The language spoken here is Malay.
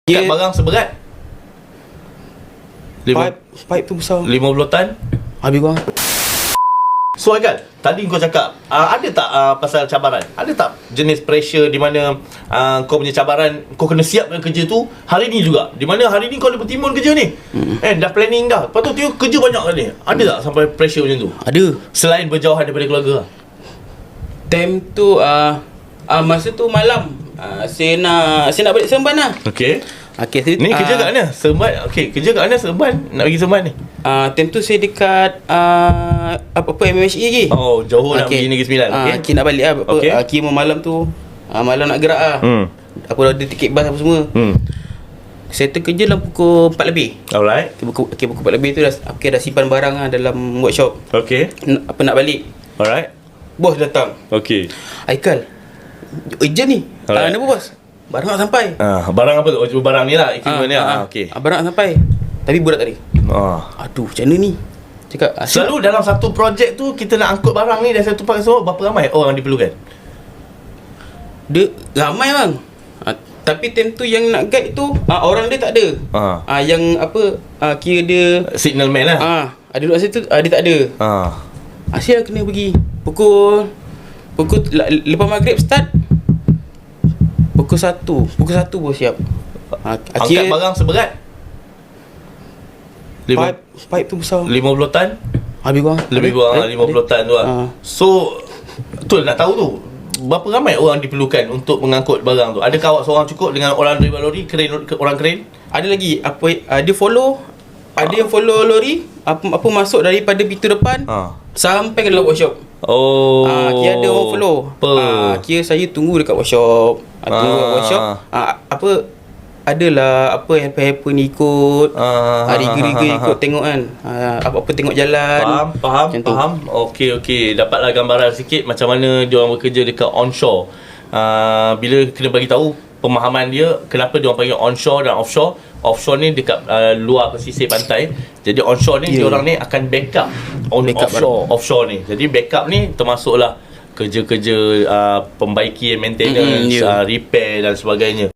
Kat barang seberat Pipe tu besar 50 tan. habis bang. So Haikal, tadi kau cakap ada tak pasal cabaran? Ada tak jenis pressure di mana kau punya cabaran, kau kena siapkan kerja tu hari ni juga, di mana hari ni kau ada bertimbun kerja ni, dah planning dah, lepas tu tiba kerja banyak kali. Ada tak sampai pressure macam tu? Ada. Selain berjauhan daripada keluarga. Time tu masa tu malam, saya nak balik Seremban lah. Okay. Okay, Ni kerja kat mana? Seremban. Okay, kerja kat mana Seremban? Nak pergi Seremban ni? time tu saya dekat apa MMHE lagi. Oh, Johor nak pergi Negeri Sembilan. Okay, nak balik lah. Okay. Kira malam tu malam nak gerak lah. Aku dah ada tiket bas apa semua. Settle kerja dalam pukul 4 lebih. Alright. Pukul 4 lebih tu dah simpan barang lah dalam workshop. Okay. Nak balik. Alright. Bos datang. Okay. Haikal, urgent ni. Alright. Kenapa bos? Barang nak sampai. Barang apa tu? Oh, barang ni lah, equipment ni lah. Okay. Barang nak sampai. Tapi budak tak ada. Aduh, macam mana ni? Cakap selalu dalam satu projek tu kita nak angkut barang ni dari satu tempat ke semua, berapa ramai orang diperlukan? Dia ramai bang. Tapi time tu yang nak guide tu orang dia tak ada. Yang apa kira dia Signal man lah. ada duduk situ, dia tak ada. Asyik kena pergi Pukul lepas maghrib start. Pukul 1 bos siap. Angkat barang seberat Pipe tu besar 50 tan. habis bang. Lebih kurang 50 tan tu lah. So tu nak tahu tu, berapa ramai orang diperlukan untuk mengangkut barang tu? Adakah awak seorang cukup dengan orang driver lori, orang kren? Ada lagi dia follow. Ada yang follow lori, apa masuk daripada pintu depan sampai ke dalam workshop. Kira ada orang follow. Kira saya tunggu dekat workshop. Tunggu dekat workshop. Adalah apa helper ni ikut. Riga-riga ikut tengok kan. Apa tengok jalan. Faham. Okey. Dapatlah gambaran sikit macam mana dia orang bekerja dekat onshore. Bila kena bagi tahu pemahaman dia kenapa dia orang panggil onshore dan offshore. Offshore ni dekat luar pesisir pantai. Jadi onshore ni dia orang ni akan backup offshore ni. Jadi backup ni termasuklah kerja-kerja pembaiki, maintenance, repair dan sebagainya.